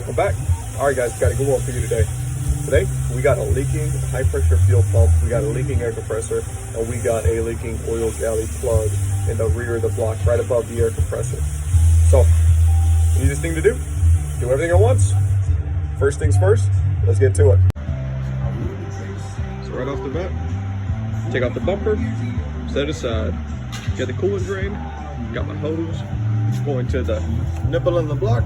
welcome back. All right, guys, got a good one for you today. Today, we got a leaking high pressure fuel pump, we got a leaking air compressor, and we got a leaking oil galley plug in the rear of the block, right above the air compressor. So, easiest thing to do everything at once. First things first, let's get to it. So right off the bat, take out the bumper, set it aside, get the coolant drain, got my hose, going to the nipple in the block.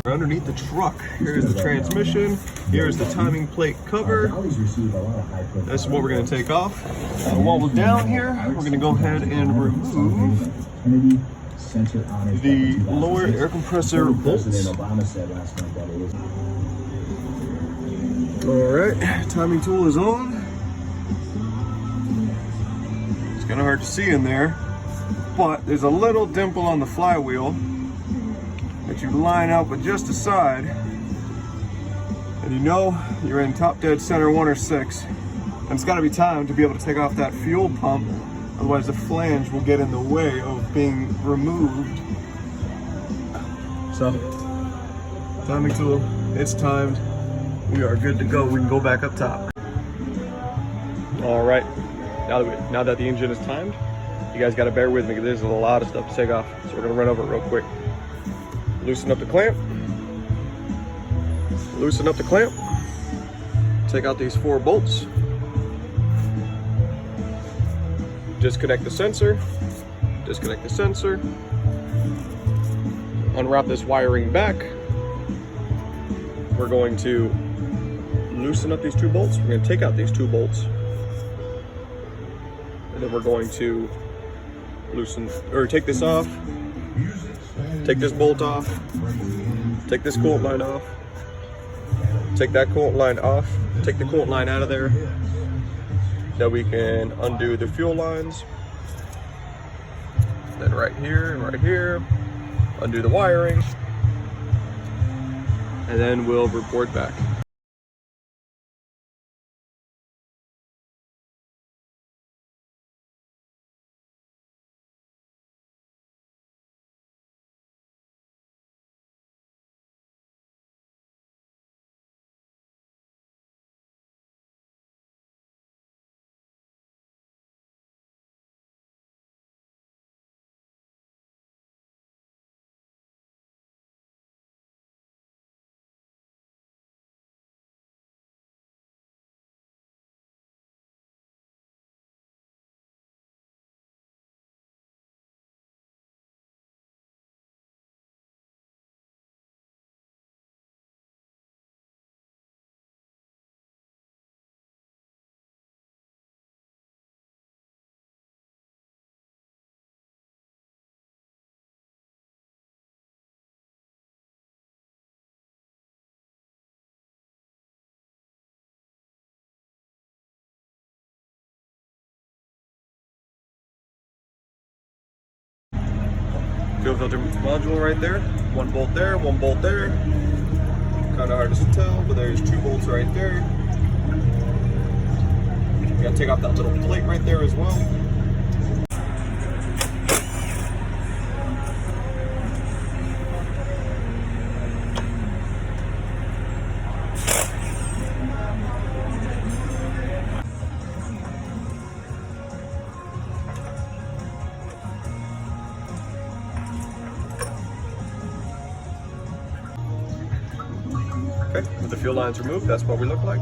Underneath the truck, here's the transmission, here's the timing plate cover. This is what we're going to take off. While we're down here, we're going to go ahead and remove the lower air compressor bolts. Alright, timing tool is on. It's kind of hard to see in there, but there's a little dimple on the flywheel that you line up with just the side, and you know you're in top dead center 1 or 6, and it's got to be timed to be able to take off that fuel pump, otherwise the flange will get in the way of being removed. So, timing tool, it's timed, we are good to go. We can go back up top. All right, now that the engine is timed, you guys got to bear with me because there's a lot of stuff to take off, so we're gonna run over it real quick. Loosen up the clamp, take out these 4 bolts, disconnect the sensor, unwrap this wiring back. We're going to loosen up these 2 bolts, we're going to take out these 2 bolts, and then we're going to take this off, take this bolt off, take this coolant line off, take that coolant line off, take the coolant line out of there. Now we can undo the fuel lines. Then right here and right here, undo the wiring, and then we'll report back. Fuel filter module right there, 1 bolt there, 1 bolt there. Kind of hard to tell, but there's 2 bolts right there. You gotta take off that little plate right there as well. Okay, with the fuel lines removed, that's what we look like.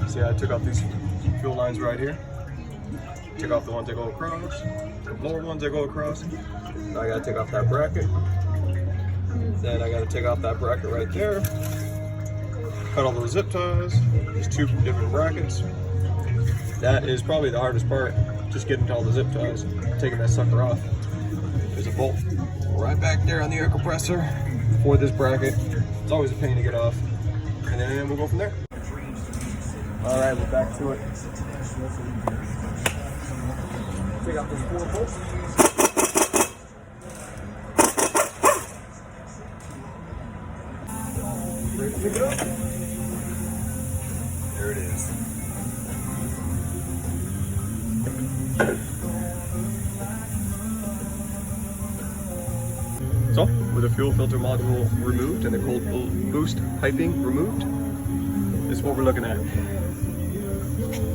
See, I took off these fuel lines right here. Took off the ones that go across, the lower ones that go across. Now I gotta take off that bracket. Then I gotta take off that bracket right there. Cut all those zip ties. There's 2 different brackets. That is probably the hardest part, just getting to all the zip ties, taking that sucker off. There's a bolt right back there on the air compressor for this bracket. It's always a pain to get off. And then we'll go from there. All right, we're back to it. Take out those 4 bolts. Ready to pick it up? There it is. with the fuel filter module removed and the cold boost piping removed, this is what we're looking at.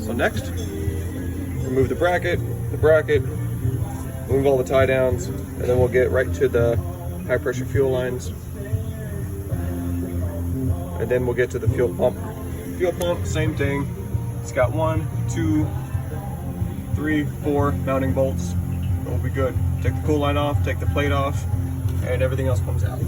So next, remove the bracket, remove all the tie downs, and then we'll get right to the high pressure fuel lines. And then we'll get to the fuel pump. Fuel pump, same thing. It's got 1, 2, 3, 4 mounting bolts. We'll be good. Take the cool line off, take the plate off, and everything else comes out.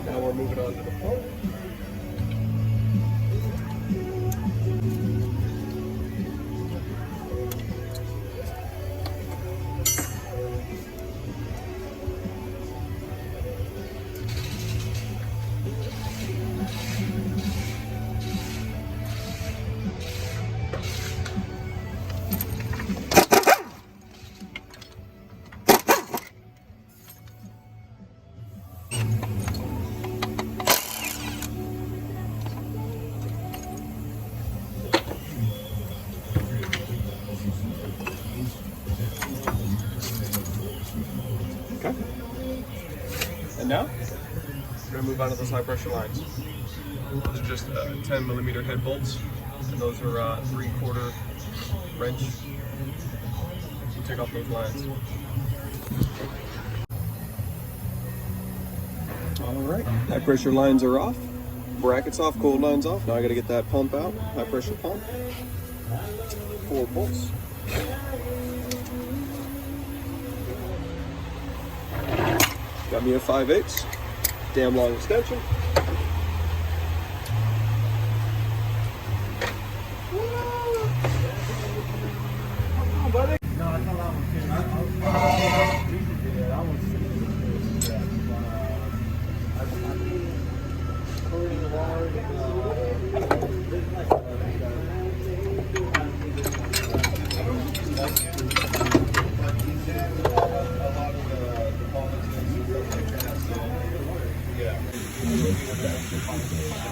Now we're moving on to the pump. Okay. And now, we're going to move on to those high pressure lines. Those are just 10mm head bolts, and those are 3/4 wrench. We'll take off those lines. Alright, high pressure lines are off, brackets off, cold lines off. Now I got to get that pump out, high pressure pump. 4 bolts. Got me a 5/8, damn long extension.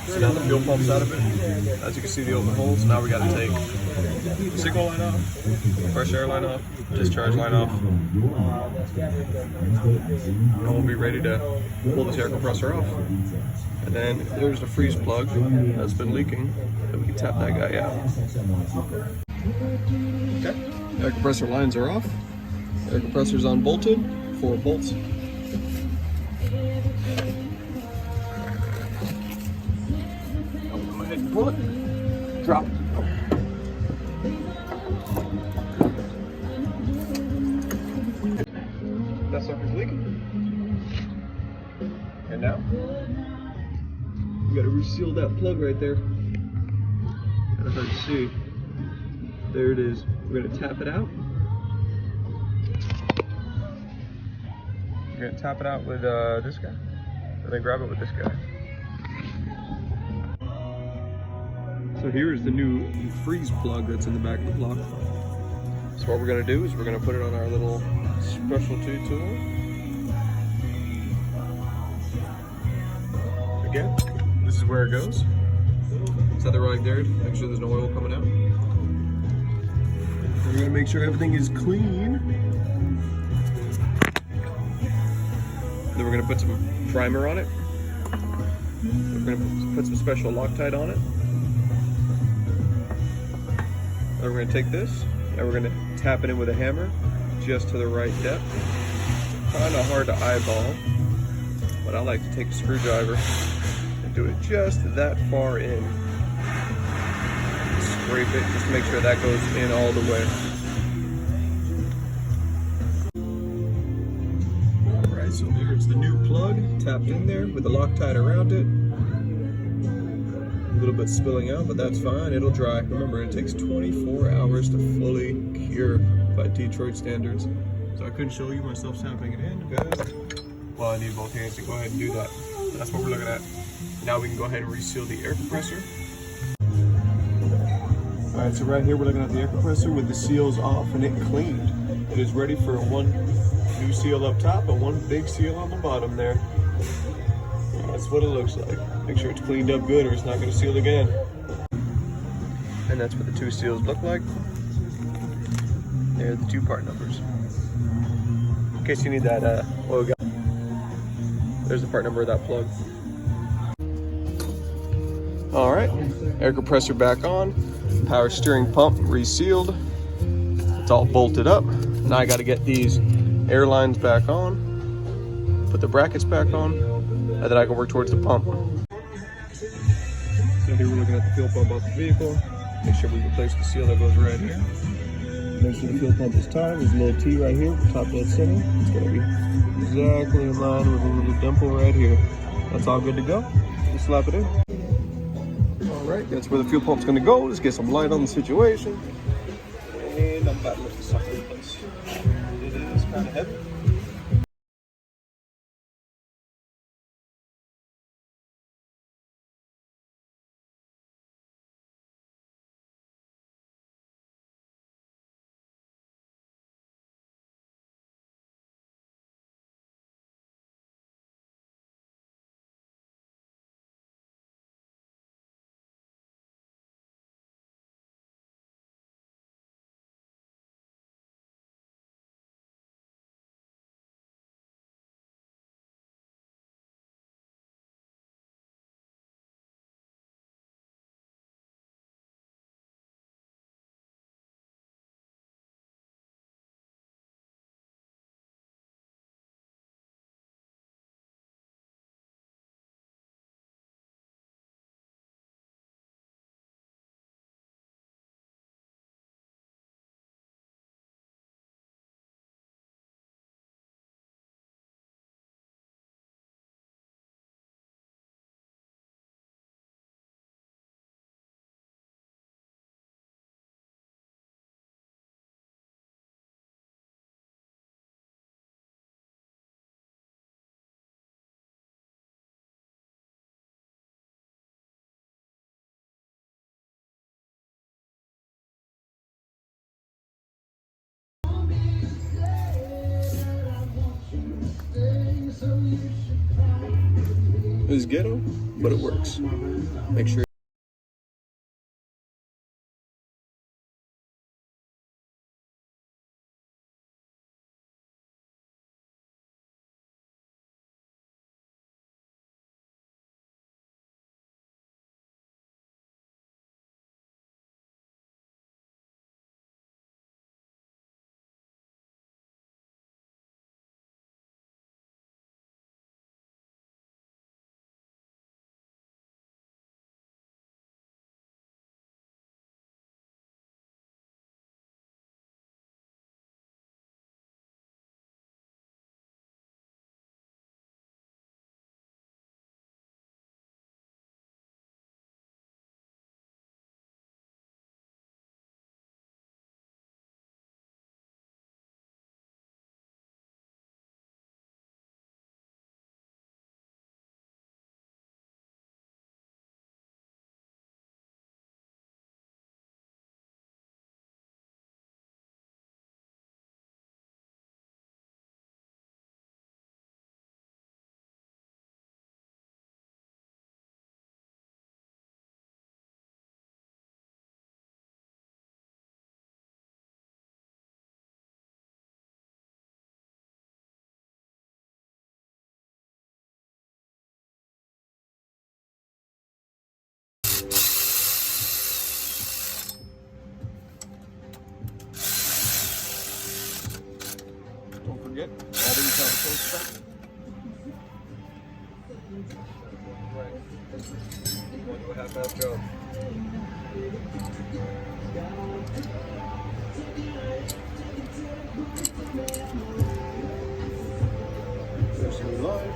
So now the fuel pump's out of it. As you can see, the open holes. Now we got to take the signal line off, fresh air line off, discharge line off, and we'll be ready to pull this air compressor off. And then there's the freeze plug that's been leaking, and we can tap that guy out. Okay, air compressor lines are off. Air compressor's unbolted, 4 bolts. Pull it, drop it. That sucker's leaking. And now, we gotta reseal that plug right there. Kinda hard to see. There it is. We're gonna tap it out. We're gonna tap it out with this guy. And then grab it with this guy. So here is the new freeze plug that's in the back of the block. So what we're going to do is we're going to put it on our little specialty tool. Again, this is where it goes. Set it right there, make sure there's no oil coming out. We're going to make sure everything is clean. Then we're going to put some primer on it. We're going to put some special Loctite on it. And we're going to take this and we're going to tap it in with a hammer just to the right depth. Kind of hard to eyeball, but I like to take a screwdriver and do it just that far in. Scrape it just to make sure that goes in all the way. Alright, so there's the new plug tapped in there with the Loctite around it. A little bit spilling out, but that's fine, it'll dry. Remember, it takes 24 hours to fully cure by Detroit standards. So I couldn't show you myself tapping it in because, well, I need both hands to go ahead and do that. That's what we're looking at. Now we can go ahead and reseal the air compressor. All right, so right here we're looking at the air compressor with the seals off and it cleaned. It is ready for one new seal up top and one big seal on the bottom there. That's what it looks like. Make sure it's cleaned up good or it's not going to seal again. And that's what the two seals look like. They're the two part numbers. In case you need that oil galley. There's the part number of that plug. All right, air compressor back on. Power steering pump resealed. It's all bolted up. Now I got to get these air lines back on, put the brackets back on, and then I can work towards the pump. So here we're looking at the fuel pump off the vehicle. Make sure we replace the seal that goes right here. Make sure the fuel pump is tight. There's a little T right here, top dead center. It's gonna be exactly in line with a little dimple right here. That's all good to go. Just slap it in. All right, that's where the fuel pump's gonna go. Let's get some light on the situation. And I'm about to lift this up in place. It is kind of heavy. It's ghetto, but it works. Make sure. Don't forget, all these have a close spec. Right. We'll do a half-half job. There's some line.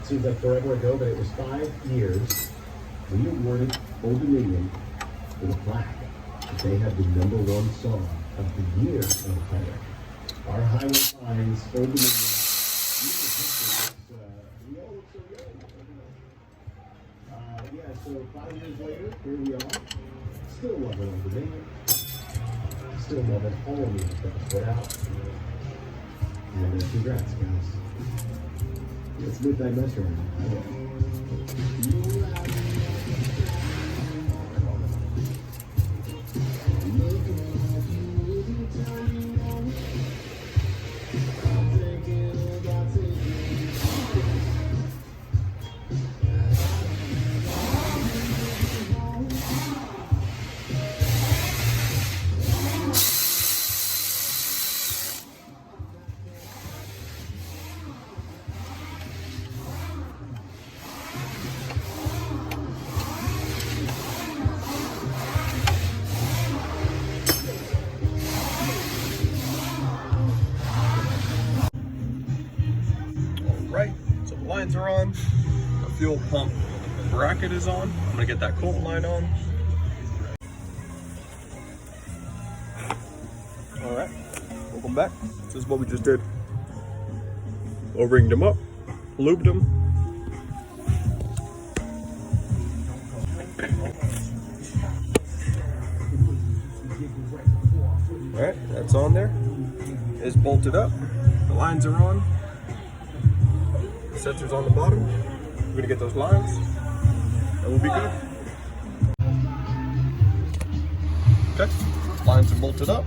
seems like forever ago, but it was 5 years. We awarded Old Dominion with a plaque. They had the #1 song of the year on the planet. Our highway finds Old Dominion. We all look so young. Yeah, so 5 years later, here we are. Still loving Old Dominion. Still loving all of music that was put out. And congrats, guys. It's midnight metro now. Right, so the lines are on, the fuel pump bracket is on. I'm gonna get that coolant line on. All right, welcome back. This is what we just did. O-ringed them up, lubed them. All right, that's on there. It's bolted up, the lines are on. Sensors on the bottom. We're gonna get those lines and we'll be good. Okay, lines are bolted up.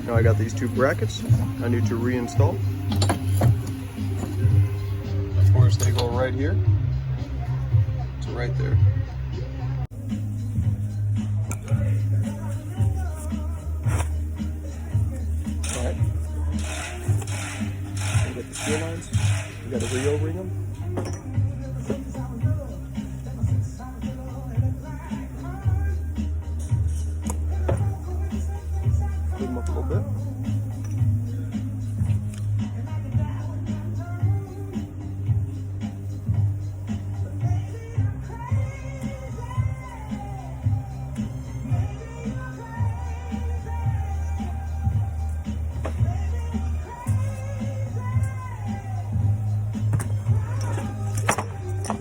Now I got these 2 brackets I need to reinstall. Of course, they go right here to right there. All right. Get the steel lines, we gotta re-O-ring them. Clean them up a little bit.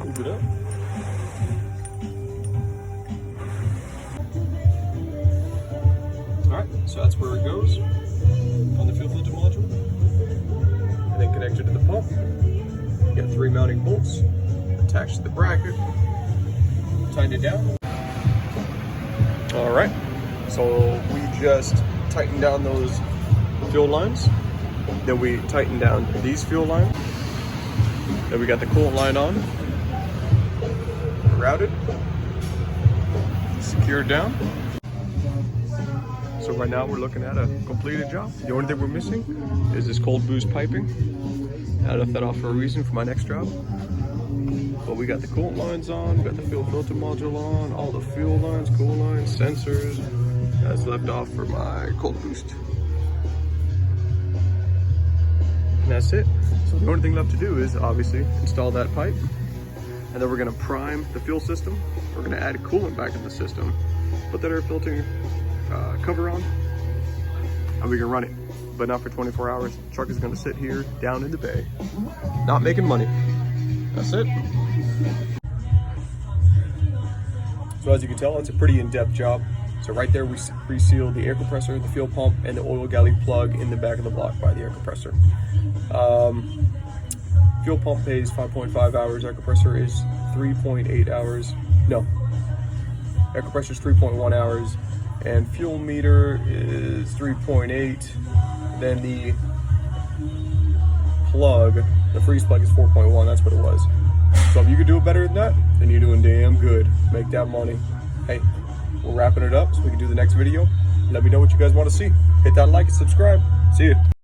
Move it up. Alright, so that's where it goes on the fuel filter module. And then connected to the pump. You got 3 mounting bolts attached to the bracket. Tighten it down. Alright, so we just tightened down those fuel lines. Then we tightened down these fuel lines. Then we got the coolant line on. Routed, secured down. So right now we're looking at a completed job. The only thing we're missing is this cold boost piping. I left that off for a reason for my next job. But we got the coolant lines on, we got the fuel filter module on, all the fuel lines, coolant lines, sensors. That's left off for my cold boost. And that's it. So the only thing left to do is obviously install that pipe. And then we're gonna prime the fuel system. We're gonna add coolant back in the system, put that air filter cover on, and we can run it. But not for 24 hours. The truck is gonna sit here down in the bay, not making money. That's it. So as you can tell, it's a pretty in-depth job. So right there, we reseal the air compressor, the fuel pump, and the oil galley plug in the back of the block by the air compressor. Fuel pump pays 5.5 hours. Air compressor is 3.8 hours. No, air compressor is 3.1 hours, and fuel meter is 3.8. Then the plug, the freeze plug, is 4.1. That's what it was. So if you could do it better than that, then you're doing damn good. Make that money. Hey, we're wrapping it up so we can do the next video. Let me know what you guys want to see. Hit that like and subscribe. See ya.